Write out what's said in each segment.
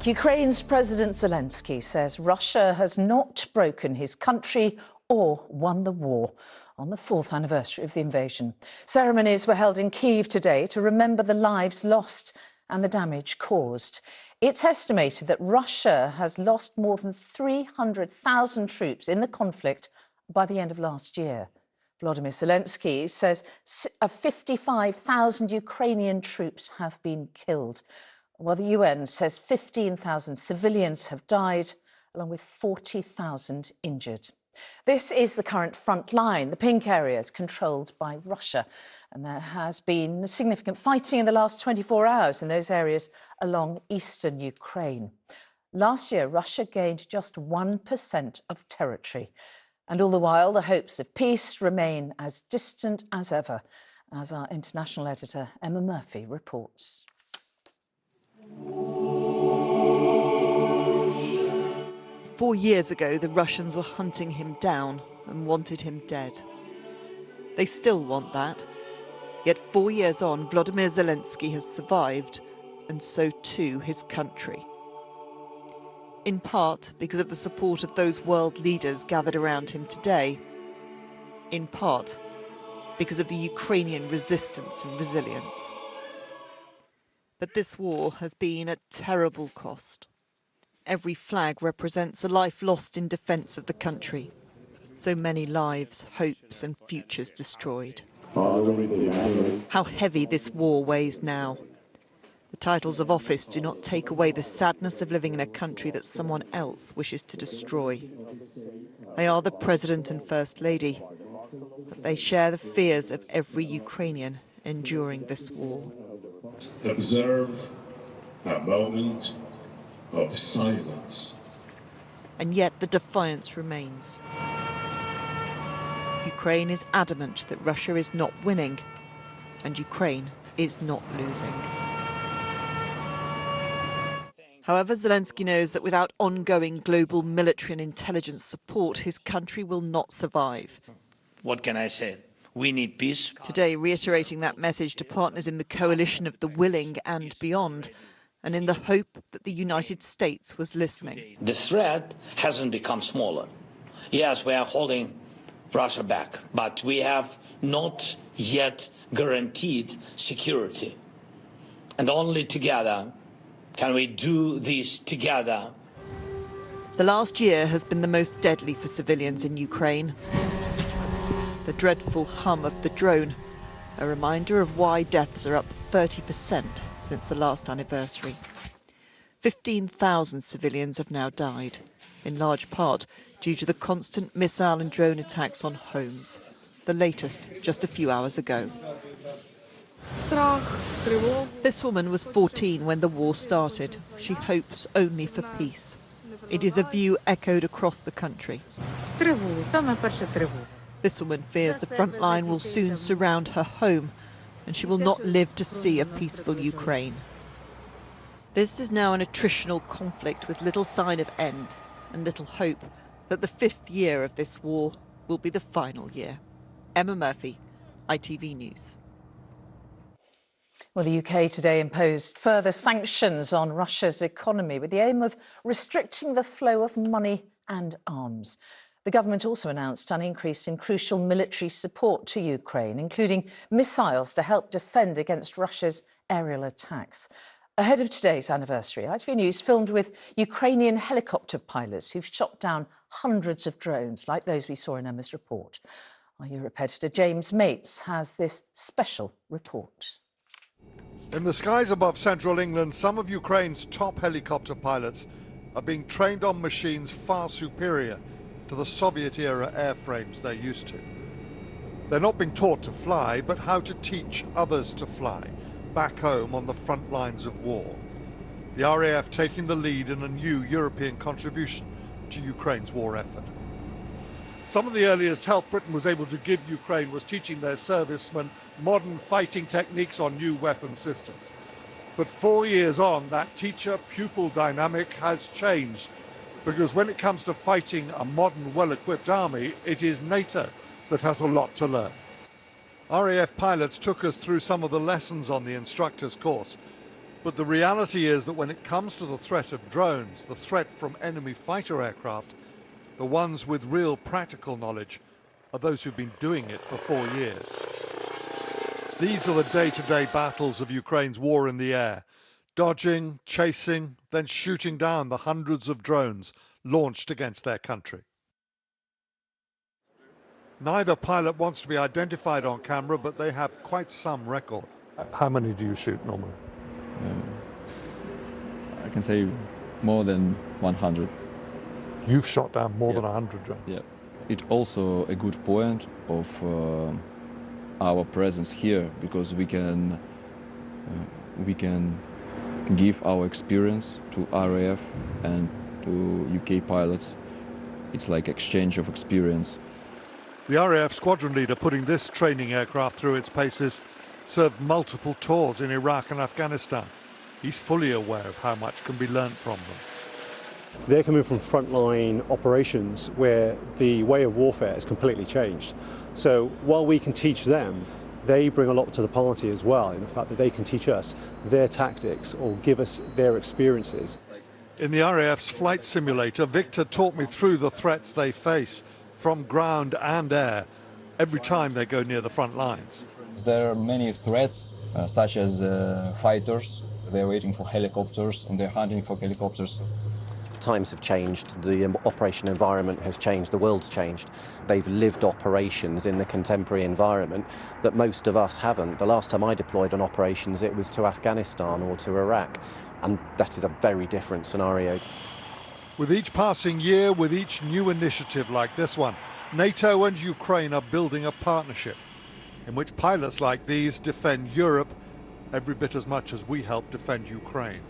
back. Ukraine's President Zelensky says Russia has not broken his country or won the war on the 4th anniversary of the invasion. Ceremonies were held in Kyiv today to remember the lives lost and the damage caused. It's estimated that Russia has lost more than 300,000 troops in the conflict by the end of last year. Volodymyr Zelensky says 55,000 Ukrainian troops have been killed, while the UN says 15,000 civilians have died, along with 40,000 injured. This is the current front line, the pink areas controlled by Russia. And there has been significant fighting in the last 24 hours in those areas along eastern Ukraine. Last year, Russia gained just 1% of territory. And all the while, the hopes of peace remain as distant as ever, as our international editor Emma Murphy reports. 4 years ago, the Russians were hunting him down and wanted him dead. They still want that. Yet 4 years on, Volodymyr Zelensky has survived, and so too his country. In part because of the support of those world leaders gathered around him today. In part because of the Ukrainian resistance and resilience. But this war has been at terrible cost. Every flag represents a life lost in defence of the country. So many lives, hopes and futures destroyed. How heavy this war weighs now. The titles of office do not take away the sadness of living in a country that someone else wishes to destroy. They are the President and First Lady, but they share the fears of every Ukrainian enduring this war. Observe a moment of silence. And yet the defiance remains. Ukraine is adamant that Russia is not winning, and Ukraine is not losing. However, Zelensky knows that without ongoing global military and intelligence support, his country will not survive. What can I say? We need peace. Today, reiterating that message to partners in the coalition of the willing and beyond, and in the hope that the United States was listening. The threat hasn't become smaller. Yes, we are holding Russia back, but we have not yet guaranteed security. And only together can we do this together. The last year has been the most deadly for civilians in Ukraine. The dreadful hum of the drone, a reminder of why deaths are up 30% since the last anniversary. 15,000 civilians have now died, in large part due to the constant missile and drone attacks on homes, the latest just a few hours ago. This woman was 14 when the war started. She hopes only for peace. It is a view echoed across the country. This woman fears the front line will soon surround her home and she will not live to see a peaceful Ukraine. This is now an attritional conflict with little sign of end and little hope that the 5th year of this war will be the final year. Emma Murphy, ITV News. Well, the UK today imposed further sanctions on Russia's economy with the aim of restricting the flow of money and arms. The government also announced an increase in crucial military support to Ukraine, including missiles to help defend against Russia's aerial attacks. Ahead of today's anniversary, ITV News filmed with Ukrainian helicopter pilots who've shot down hundreds of drones like those we saw in Emma's report. Our Europe editor James Mates has this special report. In the skies above central England, some of Ukraine's top helicopter pilots are being trained on machines far superior to the Soviet-era airframes they're used to. They're not being taught to fly, but how to teach others to fly back home on the front lines of war. The RAF taking the lead in a new European contribution to Ukraine's war effort. Some of the earliest help Britain was able to give Ukraine was teaching their servicemen modern fighting techniques on new weapon systems. But 4 years on, that teacher-pupil dynamic has changed, because when it comes to fighting a modern, well-equipped army, it is NATO that has a lot to learn. RAF pilots took us through some of the lessons on the instructor's course, But the reality is that when it comes to the threat of drones, the threat from enemy fighter aircraft, the ones with real practical knowledge are those who've been doing it for 4 years. These are the day-to-day battles of Ukraine's war in the air, dodging, chasing, then shooting down the hundreds of drones launched against their country. Neither pilot wants to be identified on camera, but they have quite some record. How many do you shoot normally? I can say more than 100. You've shot down more than 100 drones. Yeah. It's also a good point of our presence here, because we can give our experience to RAF and to UK pilots. It's like exchange of experience. The RAF squadron leader putting this training aircraft through its paces served multiple tours in Iraq and Afghanistan. He's fully aware of how much can be learnt from them. They're coming from frontline operations where the way of warfare has completely changed. So while we can teach them, they bring a lot to the party as well, in the fact that they can teach us their tactics or give us their experiences. In the RAF's flight simulator, Victor taught me through the threats they face from ground and air every time they go near the front lines. There are many threats, such as fighters. They're waiting for helicopters and they're hunting for helicopters. Times have changed, the operation environment has changed, the world's changed. They've lived operations in the contemporary environment that most of us haven't. The last time I deployed on operations, it was to Afghanistan or to Iraq, and that is a very different scenario. With each passing year, with each new initiative like this one, NATO and Ukraine are building a partnership in which pilots like these defend Europe every bit as much as we help defend Ukraine.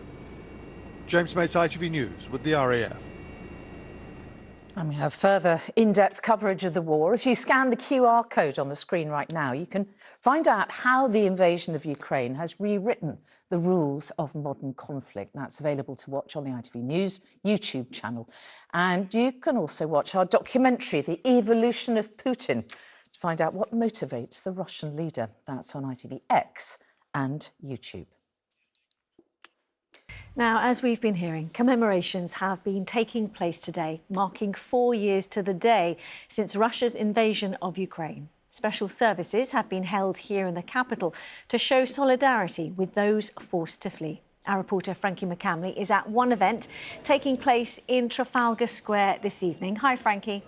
James Mates, ITV News with the RAF. And we have further in-depth coverage of the war. If you scan the QR code on the screen right now, you can find out how the invasion of Ukraine has rewritten the rules of modern conflict. That's available to watch on the ITV News YouTube channel. And you can also watch our documentary, The Evolution of Putin, to find out what motivates the Russian leader. That's on ITVX and YouTube. Now, as we've been hearing, commemorations have been taking place today, marking 4 years to the day since Russia's invasion of Ukraine. Special services have been held here in the capital to show solidarity with those forced to flee. Our reporter Frankie McCamley is at one event taking place in Trafalgar Square this evening. Hi, Frankie.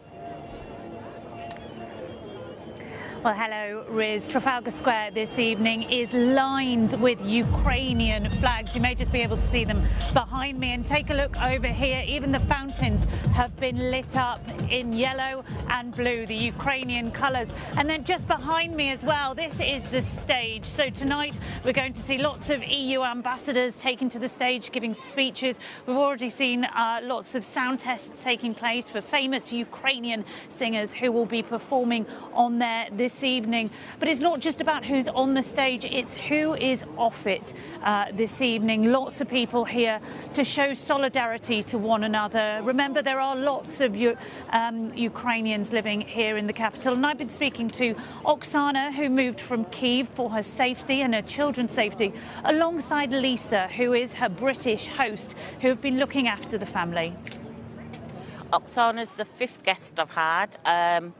Well, hello, Riz. Trafalgar Square this evening is lined with Ukrainian flags. You may just be able to see them behind me. And take a look over here. Even the fountains have been lit up in yellow and blue, the Ukrainian colours. And then just behind me as well, this is the stage. So tonight we're going to see lots of EU ambassadors taking to the stage, giving speeches. We've already seen lots of sound tests taking place for famous Ukrainian singers who will be performing on there this evening. But it's not just about who's on the stage, it's who is off it this evening. Lots of people here to show solidarity to one another. Remember, there are lots of Ukrainians living here in the capital, and I've been speaking to Oksana, who moved from Kyiv for her safety and her children's safety, alongside Lisa, who is her British host, who have been looking after the family. Oksana's the 5th guest I've had.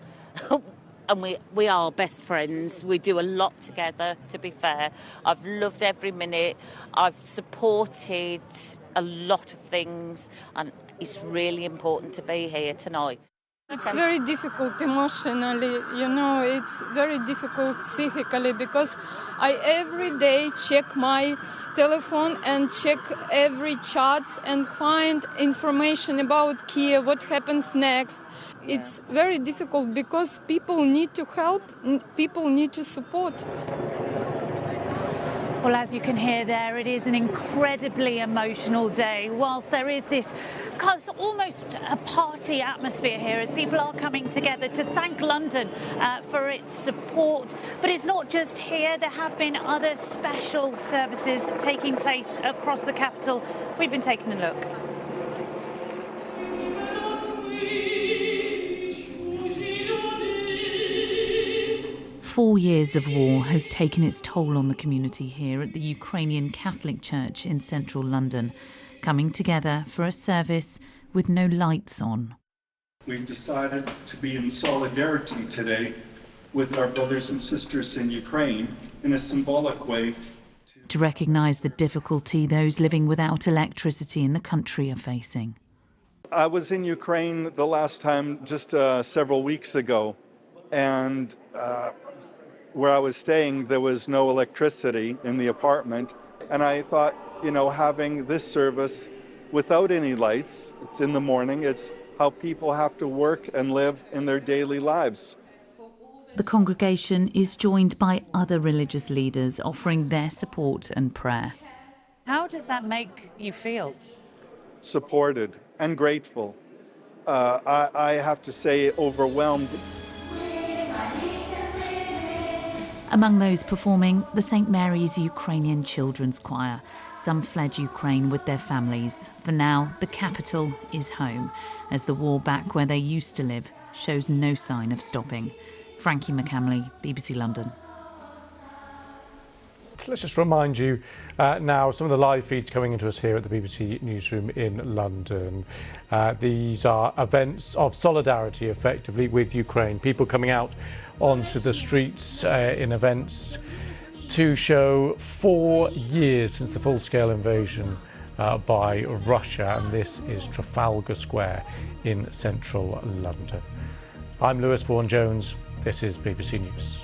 And we are best friends. We do a lot together, to be fair. I've loved every minute. I've supported a lot of things, and it's really important to be here tonight. It's very difficult emotionally, you know, it's very difficult psychically, because I every day check my telephone and check every chat and find information about Kiev, what happens next. It's very difficult because people need to help, people need to support. Well, as you can hear there, it is an incredibly emotional day. Whilst there is this almost a party atmosphere here as people are coming together to thank London for its support. But it's not just here. There have been other special services taking place across the capital. We've been taking a look. 4 years of war has taken its toll on the community here at the Ukrainian Catholic Church in central London, coming together for a service with no lights on. We've decided to be in solidarity today with our brothers and sisters in Ukraine in a symbolic way. To recognise the difficulty those living without electricity in the country are facing. I was in Ukraine the last time just several weeks ago, and where I was staying there was no electricity in the apartment, and I thought, you know, having this service without any lights, it's in the morning, it's how people have to work and live in their daily lives. The congregation is joined by other religious leaders offering their support and prayer. How does that make you feel? Supported and grateful. I have to say overwhelmed. Among those performing, the St Mary's Ukrainian Children's Choir. Some fled Ukraine with their families. For now, the capital is home, as the war back where they used to live shows no sign of stopping. Frankie McCamley, BBC London. Let's just remind you now some of the live feeds coming into us here at the BBC newsroom in London. These are events of solidarity, effectively, with Ukraine. People coming out onto the streets in events to show 4 years since the full-scale invasion by Russia, and this is Trafalgar Square in central London. I'm Lewis Vaughan-Jones. This is BBC News.